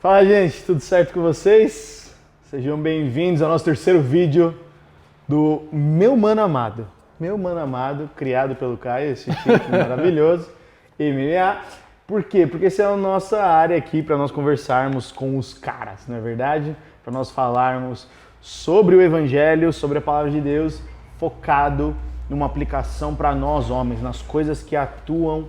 Fala, gente, tudo certo com vocês? Sejam bem-vindos ao nosso terceiro vídeo do Meu Mano Amado. Meu Mano Amado, criado pelo Caio, esse título maravilhoso, MMA. Por quê? Porque essa é a nossa área aqui para nós conversarmos com os caras, não é verdade? Para nós falarmos sobre o Evangelho, sobre a Palavra de Deus, focado numa aplicação para nós homens, nas coisas que atuam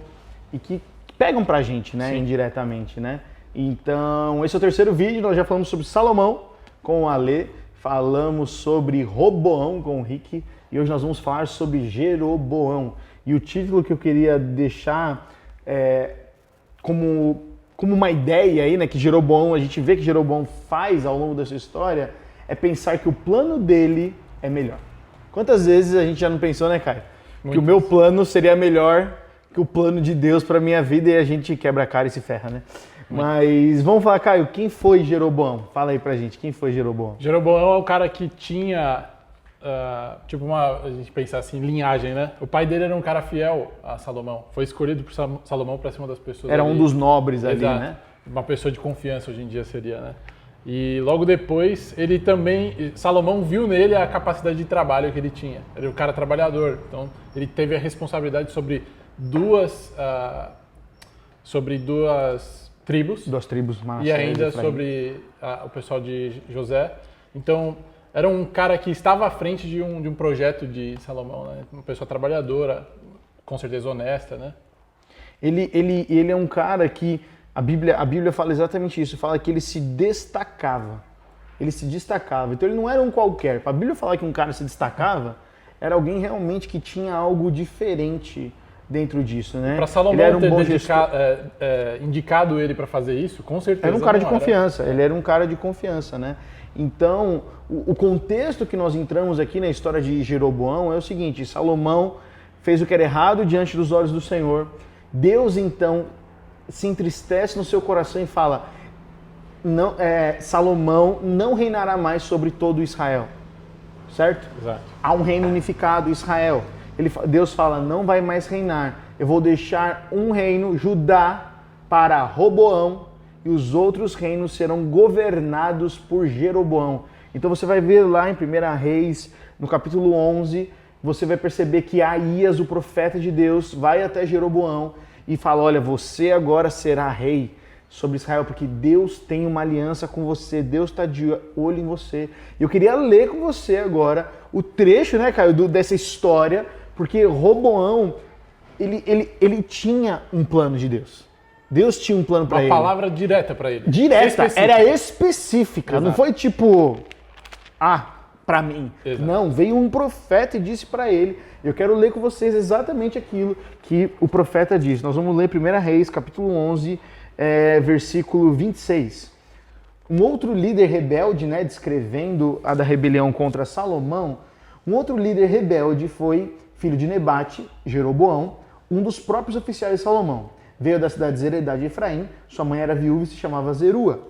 e que pegam pra gente, né, indiretamente, né? Então, esse é o terceiro vídeo, nós já falamos sobre Salomão com o Alê, falamos sobre Roboão com o Rick e hoje nós vamos falar sobre Jeroboão. E o título que eu queria deixar como uma ideia aí, né, que Jeroboão, a gente vê que Jeroboão faz ao longo da sua história, é pensar que o plano dele é melhor. Quantas vezes a gente já não pensou, né, Caio? Que o meu plano seria melhor que o plano de Deus para minha vida e a gente quebra a cara e se ferra, né? Mas vamos falar, Caio, quem foi Jeroboão? Fala aí pra gente, quem foi Jeroboão? Jeroboão é o cara que tinha, a gente pensar assim, linhagem, né? O pai dele era um cara fiel a Salomão. Foi escolhido por Salomão para ser uma das pessoas Era ali. um dos nobres ali, Exato. né? Uma pessoa de confiança hoje em dia seria, né? E logo depois, Salomão viu nele a capacidade de trabalho que ele tinha. Ele era um cara trabalhador, então ele teve a responsabilidade sobre duas tribos. Duas tribos, Manassés E ainda Efraim. sobre o pessoal de José. Então, era um cara que estava à frente de um projeto de Salomão, né? Uma pessoa trabalhadora, com certeza honesta, né? Ele é um cara que a Bíblia fala exatamente isso, fala que ele se destacava. Ele se destacava. Então ele não era um qualquer. Para a Bíblia falar que um cara se destacava, era alguém realmente que tinha algo diferente dentro disso, né? Para Salomão ele era um ter bom indicado ele para fazer isso, com certeza. Era um cara de confiança, ele era um cara de confiança, né? Então, o contexto que nós entramos aqui na história de Jeroboão é o seguinte: Salomão fez o que era errado diante dos olhos do Senhor. Deus, então, se entristece no seu coração e fala: Salomão não reinará mais sobre todo Israel, certo? Exato. Há um reino unificado, Israel. Deus fala: não vai mais reinar, eu vou deixar um reino, Judá, para Roboão, e os outros reinos serão governados por Jeroboão. Então você vai ver lá em 1 Reis, no capítulo 11, você vai perceber que Aías, o profeta de Deus, vai até Jeroboão e fala: olha, você agora será rei sobre Israel, porque Deus tem uma aliança com você, Deus está de olho em você. Eu queria ler com você agora o trecho, né, Caio, dessa história, porque Roboão, ele tinha um plano de Deus. Deus tinha um plano para ele. Uma palavra direta para ele. Direta, era específica. Exato. Não foi tipo, para mim. Exato. Não, veio um profeta e disse para ele. Eu quero ler com vocês exatamente aquilo que o profeta disse. Nós vamos ler 1 Reis, capítulo 11, versículo 26. Um outro líder rebelde, né, descrevendo a da rebelião contra Salomão, um outro líder rebelde foi filho de Nebate, Jeroboão, um dos próprios oficiais de Salomão. Veio da cidade de Zeredá de Efraim, sua mãe era viúva e se chamava Zerua.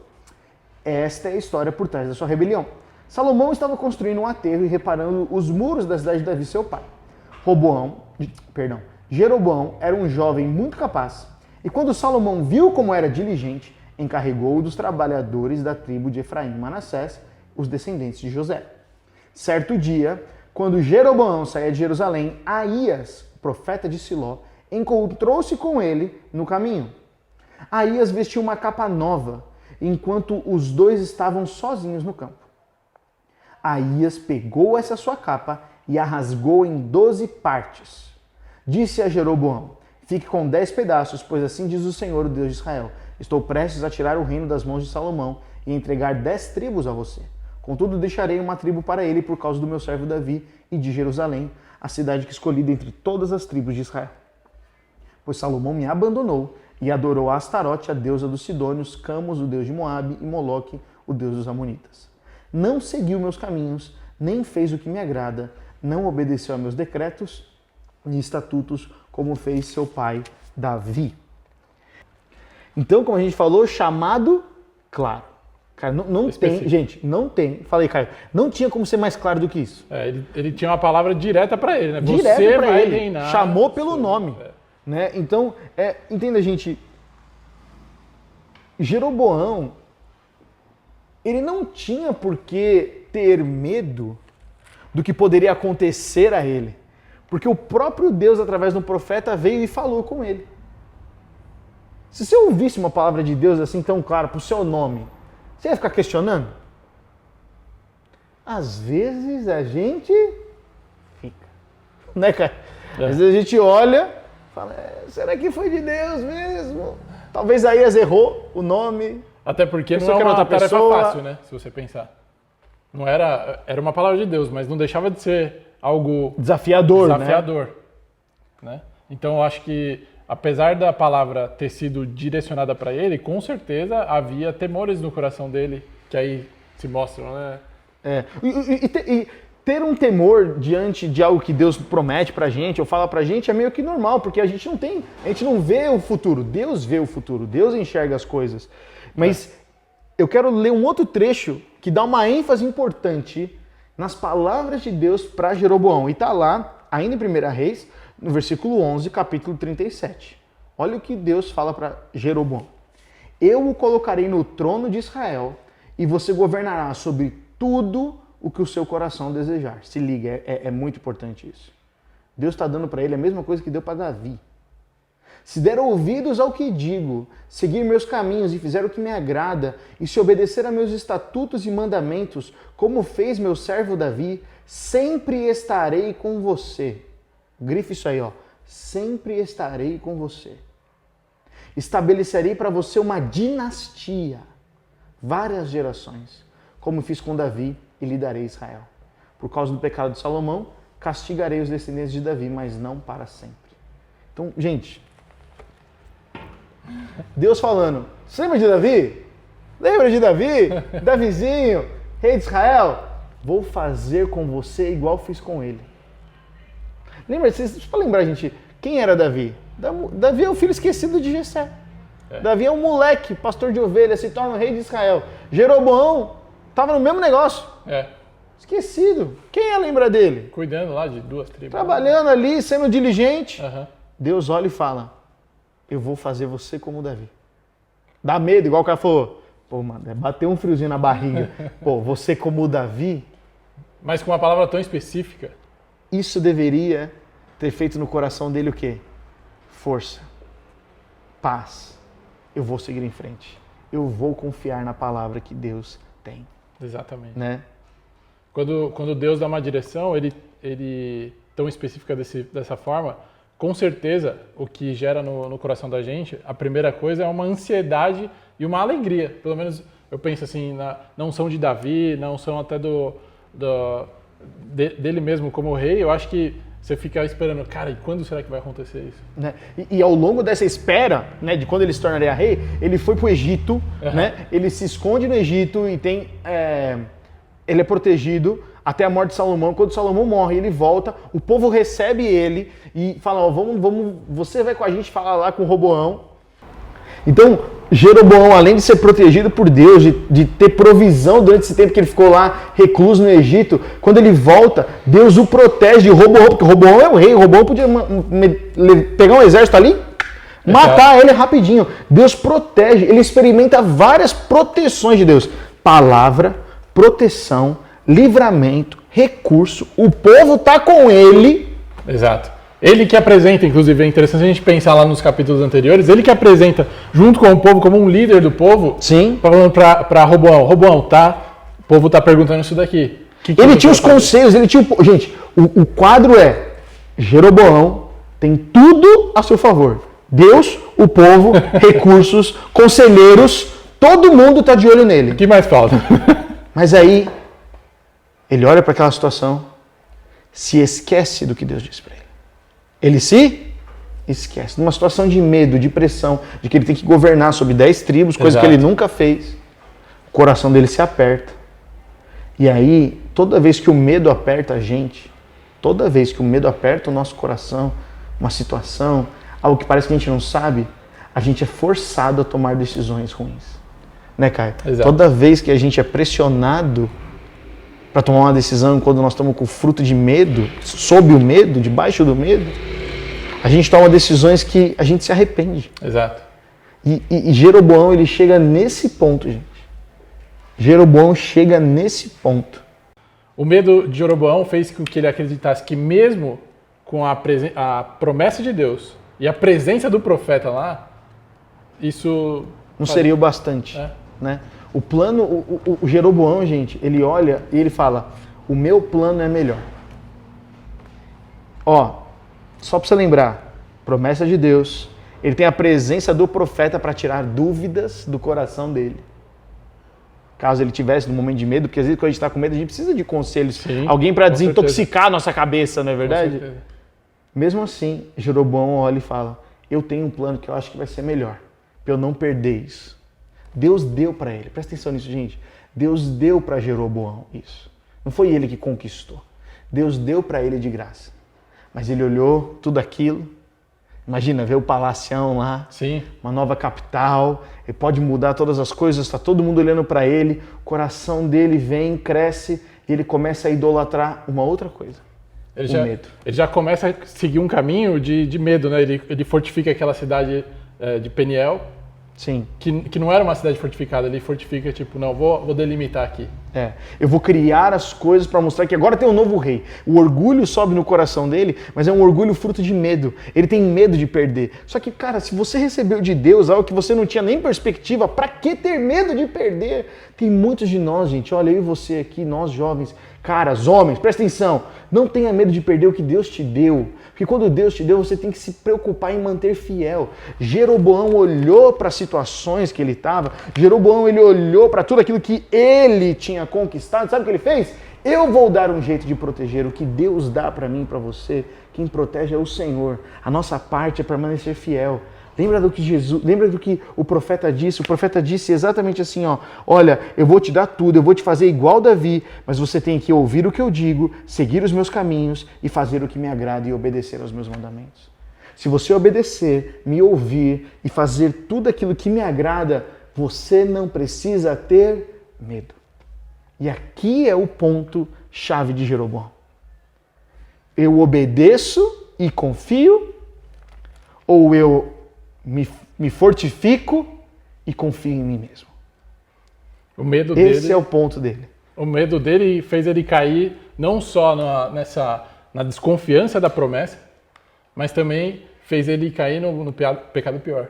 Esta é a história por trás da sua rebelião. Salomão estava construindo um aterro e reparando os muros da cidade de Davi, seu pai. Jeroboão era um jovem muito capaz, e quando Salomão viu como era diligente, encarregou-o dos trabalhadores da tribo de Efraim e Manassés, os descendentes de José. Certo dia, quando Jeroboão saía de Jerusalém, Aías, profeta de Siló, encontrou-se com ele no caminho. Aías vestiu uma capa nova, enquanto os dois estavam sozinhos no campo. Aías pegou essa sua capa e a rasgou em 12 partes. Disse a Jeroboão: fique com 10 pedaços, pois assim diz o Senhor, o Deus de Israel: estou prestes a tirar o reino das mãos de Salomão e entregar 10 tribos a você. Contudo, deixarei uma tribo para ele por causa do meu servo Davi e de Jerusalém, a cidade que escolhi dentre todas as tribos de Israel. Pois Salomão me abandonou e adorou a Astarote, a deusa dos Sidônios, Camos, o deus de Moabe, e Moloque, o deus dos Amonitas. Não seguiu meus caminhos, nem fez o que me agrada, não obedeceu a meus decretos e estatutos, como fez seu pai Davi. Então, como a gente falou, chamado claro. Cara, não tem, gente, não tem. Falei, Caio, não tinha como ser mais claro do que isso. Ele tinha uma palavra direta para ele, né? Direto você pra vai ele. reinar. Chamou pelo nome. Né? Então, entenda, gente, Jeroboão, ele não tinha por que ter medo do que poderia acontecer a ele. Porque o próprio Deus, através de um profeta, veio e falou com ele. Se você ouvisse uma palavra de Deus assim tão clara para o seu nome, você ia ficar questionando? Às vezes a gente fica. Né, cara? Às vezes a gente olha e fala, será que foi de Deus mesmo? Talvez Aías errou o nome. Até porque não é uma tarefa fácil, né? Se você pensar. Não era uma palavra de Deus, mas não deixava de ser algo desafiador, né? Então eu acho que, apesar da palavra ter sido direcionada para ele, com certeza havia temores no coração dele, que aí se mostram, né? E ter um temor diante de algo que Deus promete pra gente, ou fala pra gente, é meio que normal, porque a gente não vê o futuro. Deus vê o futuro, Deus enxerga as coisas. Mas eu quero ler um outro trecho que dá uma ênfase importante nas palavras de Deus para Jeroboão. E está lá, ainda em 1 Reis, no versículo 11, capítulo 37. Olha o que Deus fala para Jeroboão. Eu o colocarei no trono de Israel e você governará sobre tudo o que o seu coração desejar. Se liga, é muito importante isso. Deus está dando para ele a mesma coisa que deu para Davi. Se der ouvidos ao que digo, seguir meus caminhos e fizer o que me agrada, e se obedecer a meus estatutos e mandamentos, como fez meu servo Davi, sempre estarei com você. Grife isso aí, ó. Sempre estarei com você. Estabelecerei para você uma dinastia, várias gerações, como fiz com Davi e lhe darei Israel. Por causa do pecado de Salomão, castigarei os descendentes de Davi, mas não para sempre. Então, gente, Deus falando, você lembra de Davi? Lembra de Davi? Davizinho, rei de Israel? Vou fazer com você igual fiz com ele. Lembra, deixa eu lembrar, gente, quem era Davi? Davi é o filho esquecido de Jessé. Davi é um moleque, pastor de ovelhas, se torna o rei de Israel. Jeroboão estava no mesmo negócio. Esquecido. Quem ia lembrar dele? Cuidando lá de 2 tribos. Trabalhando ali, sendo diligente. Uhum. Deus olha e fala, eu vou fazer você como Davi. Dá medo, igual o cara falou. Pô, mano, bateu um friozinho na barriga. Pô, você como o Davi. Mas com uma palavra tão específica. Isso deveria ter feito no coração dele o quê? Força. Paz. Eu vou seguir em frente. Eu vou confiar na palavra que Deus tem. Exatamente. Né? Quando Deus dá uma direção, ele tão específica dessa forma, com certeza, o que gera no coração da gente, a primeira coisa é uma ansiedade e uma alegria. Pelo menos eu penso assim, na unção de Davi, na unção até dele mesmo como rei, eu acho que você fica esperando, cara, e quando será que vai acontecer isso? Né? E ao longo dessa espera, né, de quando ele se tornaria rei, ele foi para o Egito, né? Ele se esconde no Egito e ele é protegido até a morte de Salomão. Quando Salomão morre, ele volta, o povo recebe ele e fala, ó, você vai com a gente falar lá com Roboão. Então, Jeroboão, além de ser protegido por Deus, de ter provisão durante esse tempo que ele ficou lá recluso no Egito, quando ele volta, Deus o protege de Roboão, porque Roboão é o rei, Roboão podia pegar um exército ali, matar ele rapidinho. Deus protege, ele experimenta várias proteções de Deus. Palavra, proteção, livramento, recurso, o povo está com ele. Exato. Ele que apresenta, inclusive, é interessante a gente pensar lá nos capítulos anteriores, ele que apresenta, junto com o povo, como um líder do povo, sim, falando para Roboão, o povo tá perguntando isso daqui. Ele tinha os conselhos, ele tinha... Gente, o quadro é Jeroboão tem tudo a seu favor. Deus, o povo, recursos, conselheiros, todo mundo está de olho nele. O que mais falta? Mas aí, ele olha para aquela situação, se esquece do que Deus disse para ele. Ele se esquece. Numa situação de medo, de pressão, de que ele tem que governar sobre 10 tribos, coisa que ele nunca fez. O coração dele se aperta. E aí, toda vez que o medo aperta a gente, toda vez que o medo aperta o nosso coração, uma situação, algo que parece que a gente não sabe, a gente é forçado a tomar decisões ruins. Né, Caio? Exato. Toda vez que a gente é pressionado para tomar uma decisão, quando nós estamos com fruto de medo, sob o medo, debaixo do medo, a gente toma decisões que a gente se arrepende. Exato. E Jeroboão, ele chega nesse ponto, gente. Jeroboão chega nesse ponto. O medo de Jeroboão fez com que ele acreditasse que mesmo com a promessa de Deus e a presença do profeta lá, isso... Não seria o bastante, né? O plano, o Jeroboão, gente, ele olha e ele fala, o meu plano é melhor. Ó, só para você lembrar, promessa de Deus, ele tem a presença do profeta para tirar dúvidas do coração dele. Caso ele tivesse no momento de medo, porque às vezes quando a gente está com medo, a gente precisa de conselhos. Sim, alguém para desintoxicar a nossa cabeça, não é verdade? Mesmo assim, Jeroboão olha e fala, eu tenho um plano que eu acho que vai ser melhor, para eu não perder isso. Deus deu para ele, presta atenção nisso, gente. Deus deu para Jeroboão isso. Não foi ele que conquistou. Deus deu para ele de graça. Mas ele olhou tudo aquilo. Imagina, ver o palacião lá, sim, uma nova capital, ele pode mudar todas as coisas, está todo mundo olhando para ele, o coração dele vem, cresce e ele começa a idolatrar uma outra coisa, medo. Ele já começa a seguir um caminho de medo, né? Ele fortifica aquela cidade de Peniel, sim, que não era uma cidade fortificada, ele fortifica tipo, não, vou delimitar aqui. Eu vou criar as coisas para mostrar que agora tem um novo rei. O orgulho sobe no coração dele, mas é um orgulho fruto de medo. Ele tem medo de perder. Só que, cara, se você recebeu de Deus algo que você não tinha nem perspectiva, para que ter medo de perder? Tem muitos de nós, gente, olha, eu e você aqui, nós jovens, caras, homens, presta atenção, não tenha medo de perder o que Deus te deu. Porque quando Deus te deu, você tem que se preocupar em manter fiel. Jeroboão olhou para as situações que ele estava, Jeroboão ele olhou para tudo aquilo que ele tinha conquistado. Sabe o que ele fez? Eu vou dar um jeito de proteger o que Deus dá para mim e para você. Quem protege é o Senhor. A nossa parte é permanecer fiel. Lembra do que o profeta disse? O profeta disse exatamente assim, ó, olha, eu vou te dar tudo, eu vou te fazer igual Davi, mas você tem que ouvir o que eu digo, seguir os meus caminhos e fazer o que me agrada e obedecer aos meus mandamentos. Se você obedecer, me ouvir e fazer tudo aquilo que me agrada, você não precisa ter medo. E aqui é o ponto chave de Jeroboão. Eu obedeço e confio, ou eu me fortifico e confio em mim mesmo. O medo Esse dele, é o ponto dele. O medo dele fez ele cair não só na desconfiança da promessa, mas também fez ele cair no pecado pior,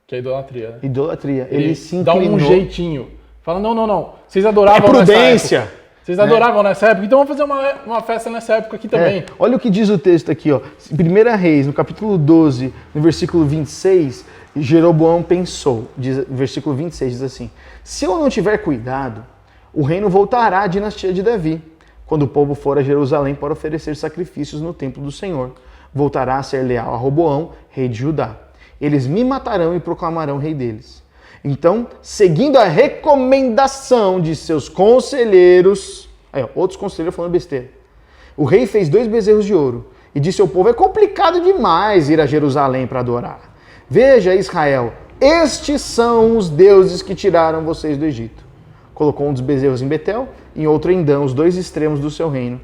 que é a idolatria. Né? Idolatria. Ele se dá inclinou. um jeitinho. Fala, não. Vocês adoravam prudência. Nessa época. Vocês adoravam nessa época, então vamos fazer uma festa nessa época aqui também. Olha o que diz o texto aqui, ó. 1 Reis, no capítulo 12, no versículo 26, Jeroboão pensou, versículo 26 diz assim, se eu não tiver cuidado, o reino voltará à dinastia de Davi, quando o povo for a Jerusalém para oferecer sacrifícios no templo do Senhor. Voltará a ser leal a Roboão, rei de Judá. Eles me matarão e proclamarão rei deles. Então, seguindo a recomendação de seus conselheiros, outros conselheiros falando besteira, o rei fez 2 bezerros de ouro e disse ao povo, é complicado demais ir a Jerusalém para adorar. Veja, Israel, estes são os deuses que tiraram vocês do Egito. Colocou um dos bezerros em Betel e outro em Dan, os 2 extremos do seu reino.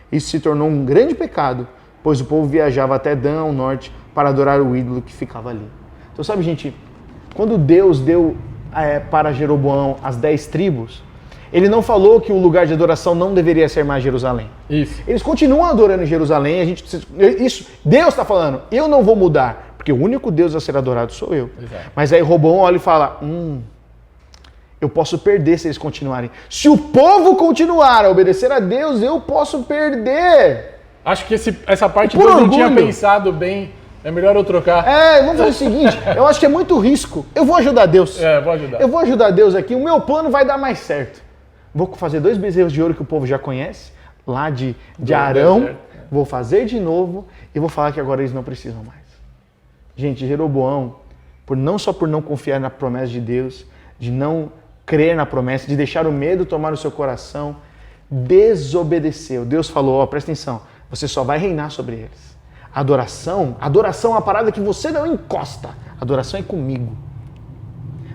Isso se tornou um grande pecado, pois o povo viajava até Dan, ao norte, para adorar o ídolo que ficava ali. Então, sabe, gente, quando Deus deu para Jeroboão as 10 tribos, ele não falou que o lugar de adoração não deveria ser mais Jerusalém. Isso. Eles continuam adorando em Jerusalém. Deus está falando, eu não vou mudar, porque o único Deus a ser adorado sou eu. Exato. Mas aí Roboão olha e fala, eu posso perder se eles continuarem. Se o povo continuar a obedecer a Deus, eu posso perder. Acho que essa parte Deus não tinha pensado bem. É melhor eu trocar. Vamos fazer o seguinte, eu acho que é muito risco. Eu vou ajudar Deus. Vou ajudar. Eu vou ajudar Deus aqui, o meu plano vai dar mais certo. Vou fazer 2 bezerros de ouro que o povo já conhece, lá de Arão. Vou fazer de novo e vou falar que agora eles não precisam mais. Gente, Jeroboão, não só por não confiar na promessa de Deus, de não crer na promessa, de deixar o medo tomar o seu coração, desobedeceu. Deus falou, presta atenção, você só vai reinar sobre eles. Adoração é uma parada que você não encosta. Adoração é comigo.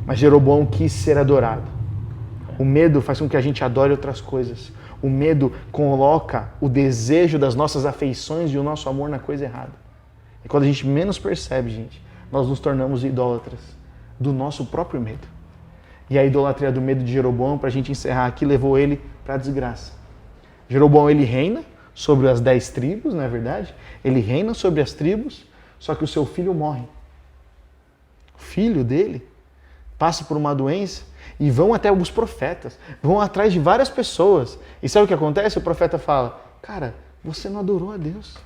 Mas Jeroboão quis ser adorado. O medo faz com que a gente adore outras coisas. O medo coloca o desejo das nossas afeições e o nosso amor na coisa errada. E quando a gente menos percebe, gente, nós nos tornamos idólatras do nosso próprio medo. E a idolatria do medo de Jeroboão, para a gente encerrar aqui, levou ele para a desgraça. Jeroboão, ele reina sobre as 10 tribos, não é verdade? Ele reina sobre as tribos, só que o seu filho morre. O filho dele passa por uma doença e vão até os profetas, vão atrás de várias pessoas. E sabe o que acontece? O profeta fala, cara, você não adorou a Deus.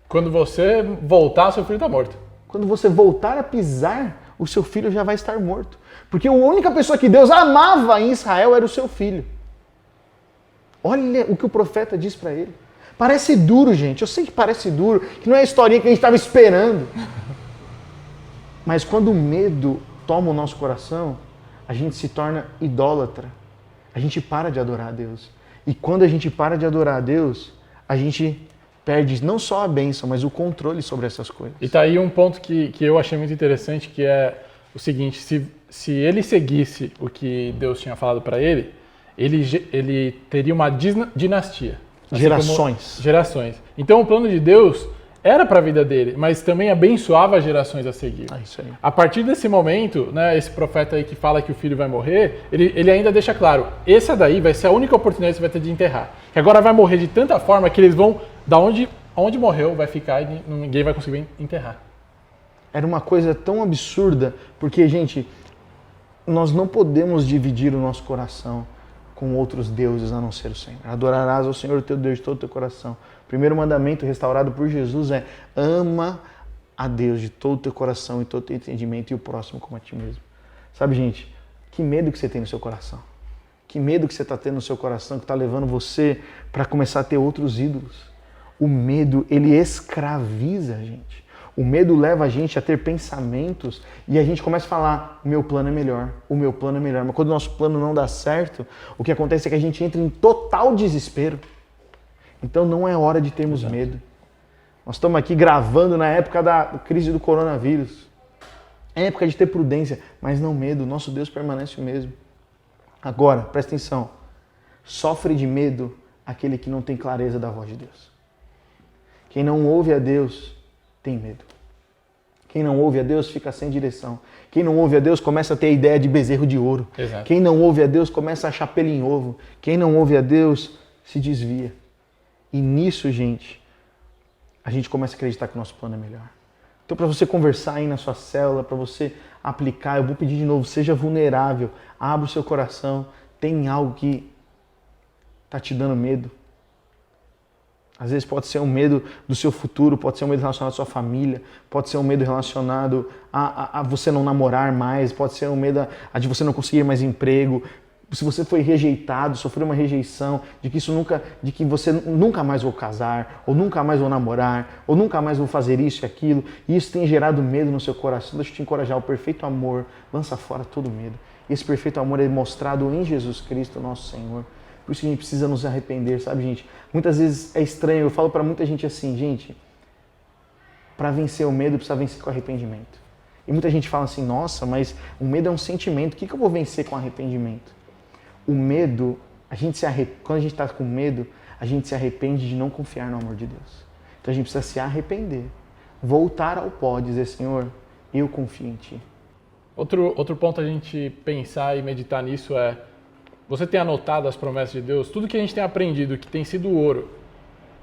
Quando você voltar, seu filho está morto. Quando você voltar a pisar, o seu filho já vai estar morto. Porque a única pessoa que Deus amava em Israel era o seu filho. Olha o que o profeta diz para ele. Parece duro, gente. Eu sei que parece duro, que não é a historinha que a gente estava esperando. Mas quando o medo toma o nosso coração, a gente se torna idólatra. A gente para de adorar a Deus. E quando a gente para de adorar a Deus, a gente perde não só a bênção, mas o controle sobre essas coisas. E tá aí um ponto que eu achei muito interessante, que é o seguinte, se ele seguisse o que Deus tinha falado para ele, ele teria uma dinastia. Assim gerações. Então o plano de Deus era para a vida dele, mas também abençoava as gerações a seguir. Isso aí. A partir desse momento, né, esse profeta aí que fala que o filho vai morrer, ele ainda deixa claro, essa daí vai ser a única oportunidade que você vai ter de enterrar. Que agora vai morrer de tanta forma que eles vão, onde morreu, vai ficar e ninguém vai conseguir enterrar. Era uma coisa tão absurda, porque, gente, nós não podemos dividir o nosso coração com outros deuses a não ser o Senhor. Adorarás ao Senhor teu Deus de todo o teu coração. O primeiro mandamento restaurado por Jesus é ama a Deus de todo o teu coração e todo o teu entendimento e o próximo como a ti mesmo. Sabe, gente, que medo que você tem no seu coração. Que medo que você está tendo no seu coração que está levando você para começar a ter outros ídolos. O medo, ele escraviza a gente. O medo leva a gente a ter pensamentos e a gente começa a falar, o meu plano é melhor, o meu plano é melhor. Mas quando o nosso plano não dá certo, o que acontece é que a gente entra em total desespero. Então não é hora de termos medo. Nós estamos aqui gravando na época da crise do coronavírus. É época de ter prudência, mas não medo. Nosso Deus permanece o mesmo. Agora, presta atenção. Sofre de medo aquele que não tem clareza da voz de Deus. Quem não ouve a Deus tem medo. Quem não ouve a Deus fica sem direção. Quem não ouve a Deus começa a ter a ideia de bezerro de ouro. Exato. Quem não ouve a Deus começa a achar pelo em ovo. Quem não ouve a Deus se desvia. E nisso, gente, a gente começa a acreditar que o nosso plano é melhor. Então, para você conversar aí na sua célula, para você aplicar, eu vou pedir de novo, seja vulnerável, abra o seu coração. Tem algo que está te dando medo. Às vezes pode ser um medo do seu futuro, pode ser um medo relacionado à sua família, pode ser um medo relacionado a você não namorar mais, pode ser um medo de você não conseguir mais emprego. Se você foi rejeitado, sofreu uma rejeição, de que você nunca mais vou casar, ou nunca mais vou namorar, ou nunca mais vou fazer isso e aquilo, e isso tem gerado medo no seu coração, deixa eu te encorajar, o perfeito amor lança fora todo medo. E esse perfeito amor é mostrado em Jesus Cristo, nosso Senhor. Por isso que a gente precisa nos arrepender, sabe, gente? Muitas vezes é estranho, eu falo pra muita gente assim, gente, pra vencer o medo precisa vencer com arrependimento. E muita gente fala assim, nossa, mas o medo é um sentimento, o que eu vou vencer com arrependimento? O medo, quando a gente está com medo, a gente se arrepende de não confiar no amor de Deus. Então a gente precisa se arrepender, voltar ao pó, dizer, Senhor, eu confio em Ti. Outro ponto a gente pensar e meditar nisso é, você tem anotado as promessas de Deus? Tudo que a gente tem aprendido, que tem sido ouro,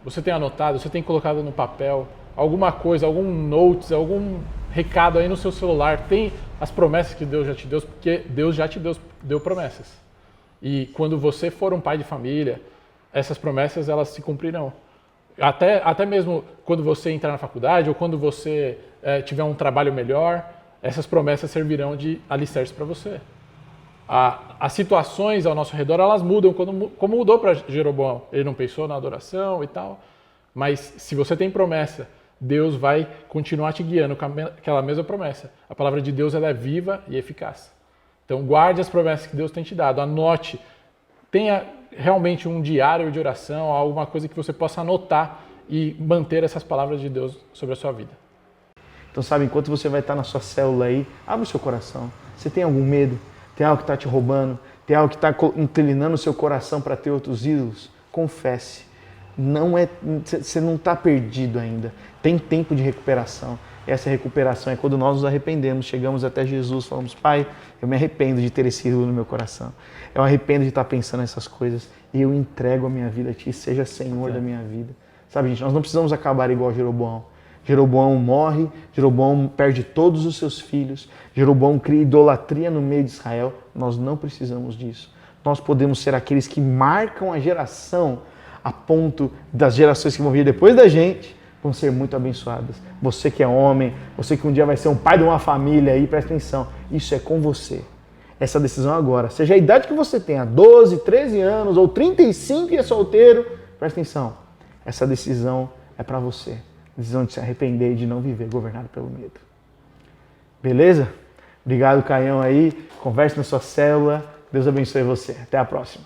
você tem anotado, você tem colocado no papel, alguma coisa, algum notes, algum recado aí no seu celular, tem as promessas que Deus já te deu, porque Deus já te deu promessas. E quando você for um pai de família, essas promessas elas se cumprirão. Até mesmo quando você entrar na faculdade ou quando você tiver um trabalho melhor, essas promessas servirão de alicerce para você. As situações ao nosso redor, elas mudam, como mudou para Jeroboão. Ele não pensou na adoração e tal, mas se você tem promessa, Deus vai continuar te guiando com aquela mesma promessa. A palavra de Deus ela é viva e eficaz. Então guarde as promessas que Deus tem te dado, anote, tenha realmente um diário de oração, alguma coisa que você possa anotar e manter essas palavras de Deus sobre a sua vida. Então, sabe, enquanto você vai estar na sua célula aí, abre o seu coração. Você tem algum medo? Tem algo que está te roubando? Tem algo que está inclinando o seu coração para ter outros ídolos? Confesse. você não está perdido ainda. Tem tempo de recuperação. Essa recuperação é quando nós nos arrependemos, chegamos até Jesus, falamos, Pai, eu me arrependo de ter esse ídolo no meu coração. Eu me arrependo de estar pensando nessas coisas e eu entrego a minha vida a Ti, seja Senhor da minha vida. Sabe, gente, nós não precisamos acabar igual Jeroboão. Jeroboão morre, Jeroboão perde todos os seus filhos, Jeroboão cria idolatria no meio de Israel. Nós não precisamos disso. Nós podemos ser aqueles que marcam a geração a ponto das gerações que vão vir depois da gente vão ser muito abençoadas. Você que é homem, você que um dia vai ser um pai de uma família aí, presta atenção, isso é com você. Essa decisão agora, seja a idade que você tenha, 12, 13 anos ou 35 e é solteiro, presta atenção, essa decisão é para você. A decisão de se arrepender e de não viver governado pelo medo. Beleza? Obrigado, Caião aí. Converse na sua célula. Deus abençoe você. Até a próxima.